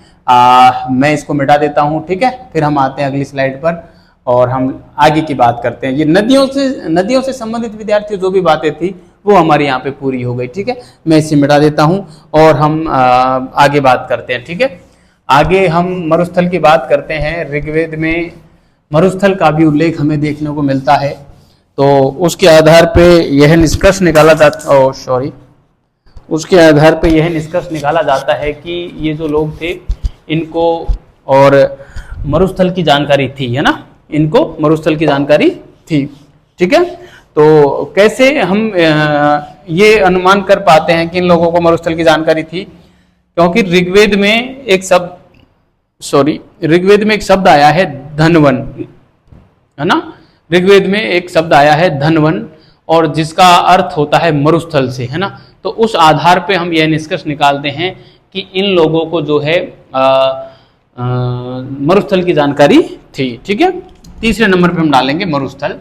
मैं इसको मिटा देता हूं, ठीक है। फिर हम आते हैं अगली स्लाइड पर और हम आगे की बात करते हैं। ये नदियों से संबंधित विद्यार्थियों जो भी बातें थी वो हमारे यहाँ पे पूरी हो गई, ठीक है। मैं इसे मिटा देता हूं और हम आगे बात करते हैं, ठीक है। आगे हम मरुस्थल की बात करते हैं। ऋग्वेद में मरुस्थल का भी उल्लेख हमें देखने को मिलता है। तो उसके आधार पे यह निष्कर्ष निकाला जाता है कि ये जो लोग थे इनको और मरुस्थल की जानकारी थी, है ना, इनको मरुस्थल की जानकारी थी, ठीक है। तो कैसे हम ये अनुमान कर पाते हैं कि इन लोगों को मरुस्थल की जानकारी थी, क्योंकि ऋग्वेद में एक शब्द आया है धनवन, है ना। ऋग्वेद में एक शब्द आया है धनवन, और जिसका अर्थ होता है मरुस्थल से, है ना। तो उस आधार पे हम यह निष्कर्ष निकालते हैं कि इन लोगों को जो है मरुस्थल की जानकारी थी। ठीक है, तीसरे नंबर पे हम डालेंगे मरुस्थल।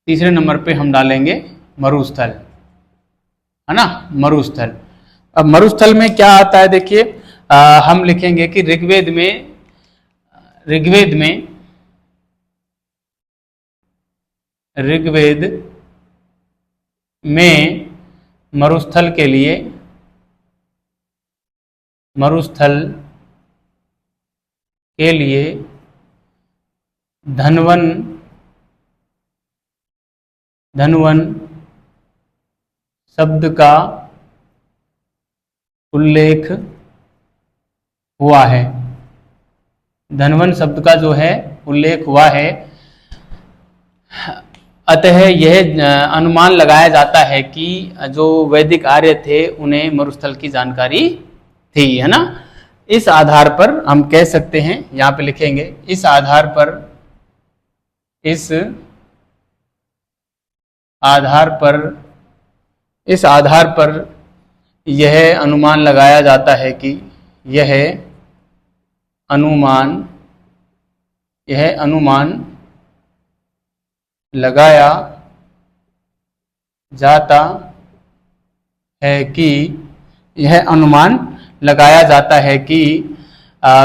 तीसरे नंबर पे हम डालेंगे मरुस्थल, है ना, मरुस्थल। अब मरुस्थल में क्या आता है, देखिए हम लिखेंगे कि ऋग्वेद में मरुस्थल के लिए धनवन शब्द का उल्लेख हुआ है। धनवन शब्द का जो है उल्लेख हुआ है। अतः यह अनुमान लगाया जाता है कि जो वैदिक आर्य थे उन्हें मरुस्थल की जानकारी थी, है ना। इस आधार पर हम कह सकते हैं, यहां पे लिखेंगे, इस आधार पर यह अनुमान लगाया जाता है कि यह अनुमान लगाया जाता है कि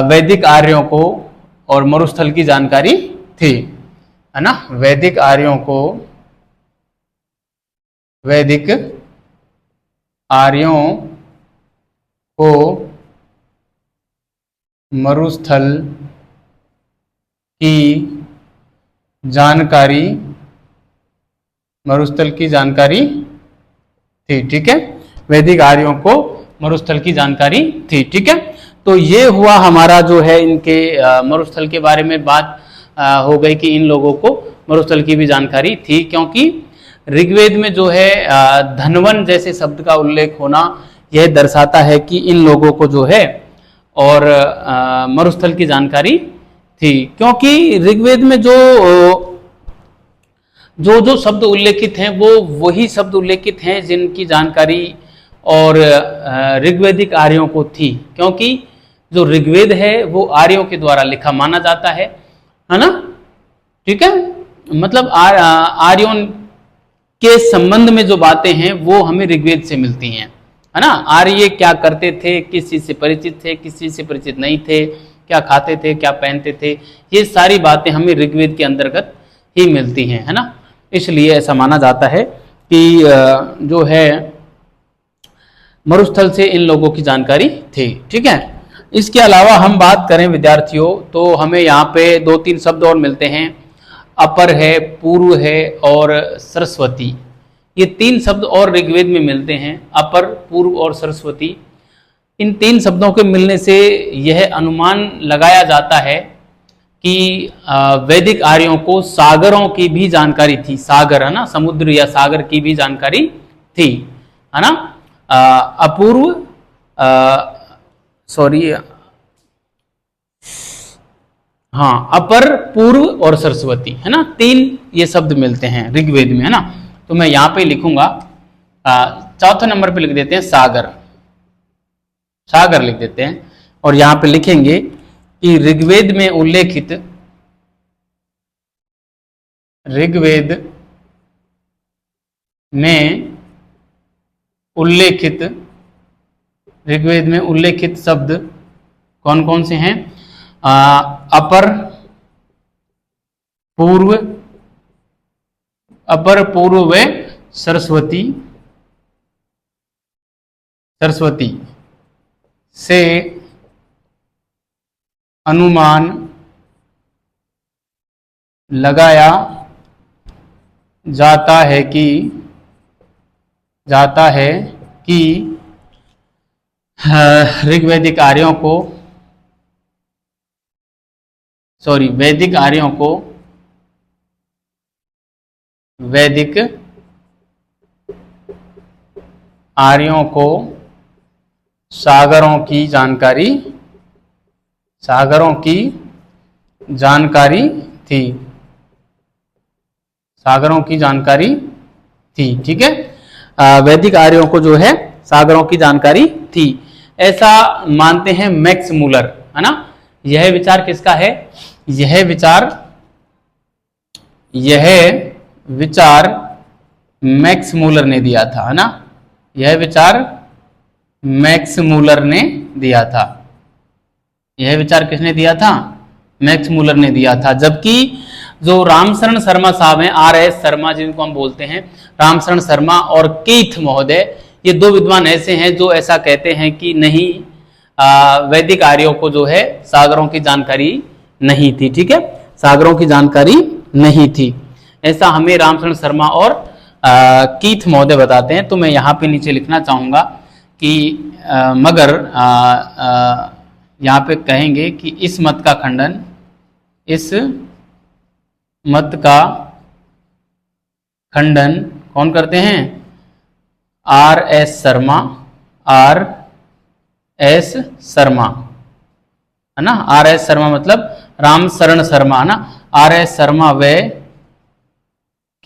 वैदिक आर्यों को और मरुस्थल की जानकारी थी, है ना। वैदिक आर्यों को मरुस्थल की जानकारी थी। ठीक है, वैदिक आर्यों को मरुस्थल की जानकारी थी। ठीक है, तो ये हुआ हमारा जो है इनके मरुस्थल के बारे में बात हो गई कि इन लोगों को मरुस्थल की भी जानकारी थी, क्योंकि ऋग्वेद में जो है धनवन जैसे शब्द का उल्लेख होना यह दर्शाता है कि इन लोगों को जो है और मरुस्थल की जानकारी थी। क्योंकि ऋग्वेद में जो शब्द उल्लेखित हैं वो वही शब्द उल्लेखित हैं जिनकी जानकारी और ऋग्वेदिक आर्यों को थी, क्योंकि जो ऋग्वेद है वो आर्यों के द्वारा लिखा माना जाता है ना। ठीक है, मतलब आर्यों के संबंध में जो बातें हैं वो हमें ऋग्वेद से मिलती हैं, है ना। आर्य क्या करते थे, किस चीज से परिचित थे, किस चीज से परिचित नहीं थे, क्या खाते थे, क्या पहनते थे, ये सारी बातें हमें ऋग्वेद के अंतर्गत ही मिलती हैं, है ना। इसलिए ऐसा माना जाता है कि जो है मरुस्थल से इन लोगों की जानकारी थी। ठीक है, इसके अलावा हम बात करें विद्यार्थियों तो हमें यहाँ पे 2-3 शब्द और मिलते हैं। अपर है, पूर्व है और सरस्वती। ये 3 शब्द और ऋग्वेद में मिलते हैं, अपर, पूर्व और सरस्वती। इन 3 शब्दों के मिलने से यह अनुमान लगाया जाता है कि वैदिक आर्यों को सागरों की भी जानकारी थी। सागर, है ना, समुद्र या सागर की भी जानकारी थी, है ना। अपूर्व अपर, पूर्व और सरस्वती, है ना, 3 ये शब्द मिलते हैं ऋग्वेद में, है ना। तो मैं यहां पे लिखूंगा, चौथे नंबर पे लिख देते हैं सागर लिख देते हैं, और यहां पे लिखेंगे कि ऋग्वेद में उल्लेखित शब्द कौन कौन से हैं? अपर, पूर्व व सरस्वती से अनुमान लगाया जाता है कि वैदिक आर्यों को सागरों की जानकारी, सागरों की जानकारी थी, सागरों की जानकारी थी। ठीक है, वैदिक आर्यों को जो है सागरों की जानकारी थी, ऐसा मानते हैं मैक्स मूलर, है ना। यह विचार किसका है? यह विचार मैक्स मूलर ने दिया था, है ना। यह विचार मैक्स मूलर ने दिया था। यह विचार किसने दिया था? मैक्स मूलर ने दिया था। जबकि जो रामशरण शर्मा साहब हैं, RS शर्मा जिनको हम बोलते हैं, रामशरण शर्मा और कीथ महोदय, ये दो विद्वान ऐसे हैं जो ऐसा कहते हैं कि नहीं, वैदिक आर्यों को जो है सागरों की जानकारी नहीं थी। ठीक है, सागरों की जानकारी नहीं थी, ऐसा हमें रामशरण शर्मा और कीथ महोदय बताते हैं। तो मैं यहाँ पे नीचे लिखना चाहूँगा कि मगर यहाँ पे कहेंगे कि इस मत का खंडन, इस मत का खंडन कौन करते हैं? RS शर्मा, RS शर्मा, है ना। RS शर्मा मतलब रामशरण शर्मा, है ना। RS शर्मा वे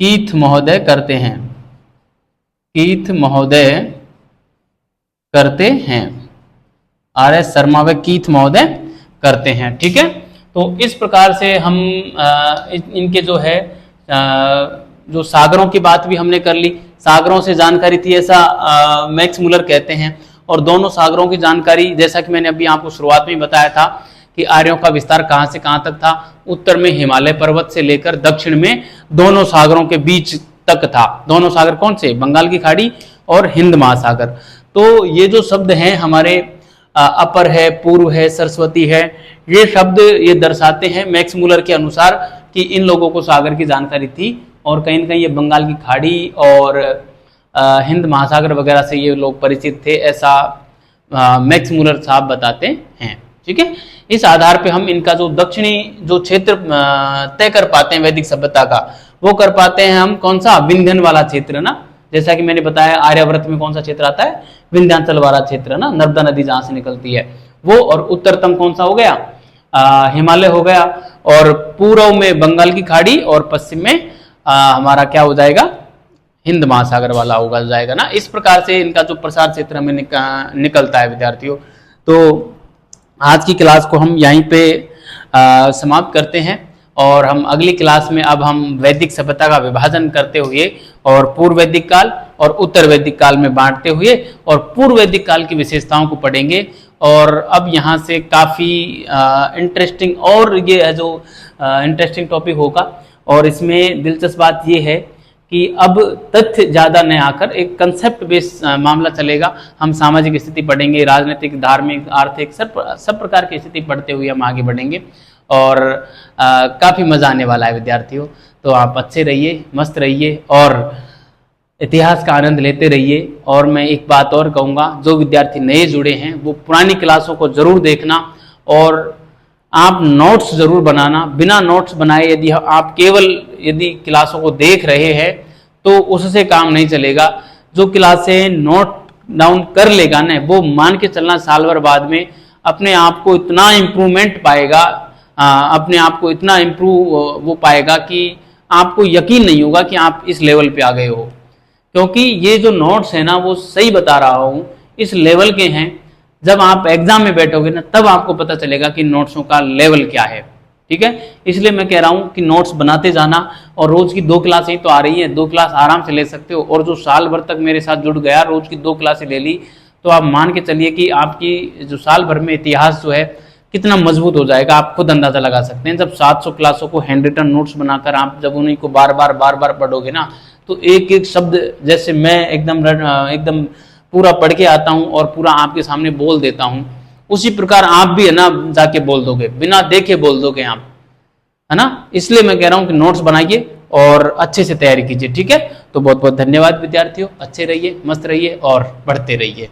कीथ महोदय करते हैं, कीथ महोदय करते हैं, RS शर्मा व कीथ महोदय करते हैं। ठीक है, तो इस प्रकार से हम इनके जो है जो सागरों की बात भी हमने कर ली, सागरों से जानकारी थी ऐसा मैक्स मूलर कहते हैं। और दोनों सागरों की जानकारी, जैसा कि मैंने अभी आपको शुरुआत में बताया था कि आर्यों का विस्तार कहाँ से कहाँ तक था, उत्तर में हिमालय पर्वत से लेकर दक्षिण में दोनों सागरों के बीच तक था। दोनों सागर कौन से? बंगाल की खाड़ी और हिंद महासागर। तो ये जो शब्द हैं हमारे अपर है, पूर्व है, सरस्वती है, ये शब्द ये दर्शाते हैं मैक्स मूलर के अनुसार कि इन लोगों को सागर की जानकारी थी, और कहीं ना कहीं ये बंगाल की खाड़ी और हिंद महासागर वगैरह से ये लोग परिचित थे, ऐसा मैक्स मूलर साहब बताते हैं। ठीक है, इस आधार पे हम इनका जो दक्षिणी जो क्षेत्र तय कर पाते हैं वैदिक सभ्यता का, वो कर पाते हैं हम कौन सा? विंध्यन वाला क्षेत्र ना। जैसा कि मैंने बताया आर्यावर्त में कौन सा क्षेत्र आता है? विंध्याचल वाला क्षेत्र ना, नर्मदा नदी जहां से निकलती है वो। और उत्तरतम कौन सा हो गया? हिमालय हो गया। और पूर्व में बंगाल की खाड़ी और पश्चिम में हमारा क्या हो जाएगा? हिंद महासागर वाला होगा जाएगा ना। इस प्रकार से इनका जो प्रसार क्षेत्र हमें निकलता है विद्यार्थियों। तो आज की क्लास को हम यहीं पे समाप्त करते हैं, और हम अगली क्लास में अब हम वैदिक सभ्यता का विभाजन करते हुए और पूर्व वैदिक काल और उत्तर वैदिक काल में बांटते हुए और पूर्व वैदिक काल की विशेषताओं को पढ़ेंगे। और अब यहाँ से काफ़ी इंटरेस्टिंग और ये जो इंटरेस्टिंग टॉपिक होगा, और इसमें दिलचस्प बात ये है कि अब तथ्य ज़्यादा न आकर एक कंसेप्ट बेस मामला चलेगा। हम सामाजिक स्थिति पढ़ेंगे, राजनीतिक, धार्मिक, आर्थिक, सब प्रकार की स्थिति पढ़ते हुए हम आगे बढ़ेंगे, और काफ़ी मज़ा आने वाला है विद्यार्थियों। तो आप अच्छे रहिए, मस्त रहिए और इतिहास का आनंद लेते रहिए। और मैं एक बात और कहूँगा, जो विद्यार्थी नए जुड़े हैं वो पुरानी क्लासों को ज़रूर देखना, और आप नोट्स ज़रूर बनाना। बिना नोट्स बनाए यदि आप केवल यदि क्लासों को देख रहे हैं तो उससे काम नहीं चलेगा। जो क्लासें नोट डाउन कर लेगा ना, वो मान के चलना साल भर बाद में अपने आप को इतना इम्प्रूवमेंट पाएगा, अपने आप को इतना इम्प्रूव वो पाएगा कि आपको यकीन नहीं होगा कि आप इस लेवल पे आ गए हो। क्योंकि ये जो नोट्स है ना, वो सही बता रहा हूँ, इस लेवल के हैं। जब आप एग्जाम में बैठोगे ना, तब आपको पता चलेगा कि नोट्सों का लेवल क्या है। ठीक है, इसलिए मैं कह रहा हूँ कि नोट्स बनाते जाना, और रोज की 2 क्लासें तो आ रही हैं, 2 क्लास आराम से ले सकते हो। और जो साल भर तक मेरे साथ जुड़ गया, रोज की 2 क्लासें ले ली, तो आप मान के चलिए कि आपकी जो साल भर में इतिहास जो है कितना मजबूत हो जाएगा, आप खुद अंदाजा लगा सकते हैं। जब 700 क्लासों को हैंड रिटन नोट्स बनाकर आप जब उन्हीं को बार बार पढ़ोगे ना, तो एक एक शब्द, जैसे मैं एकदम पूरा पढ़ के आता हूँ और पूरा आपके सामने बोल देता हूँ, उसी प्रकार आप भी है ना जाके बोल दोगे, बिना देखे बोल दोगे आप, है ना। इसलिए मैं कह रहा हूँ कि नोट्स बनाइए और अच्छे से तैयारी कीजिए। ठीक है, तो बहुत बहुत धन्यवाद विद्यार्थियों, अच्छे रहिए, मस्त रहिए और पढ़ते रहिए।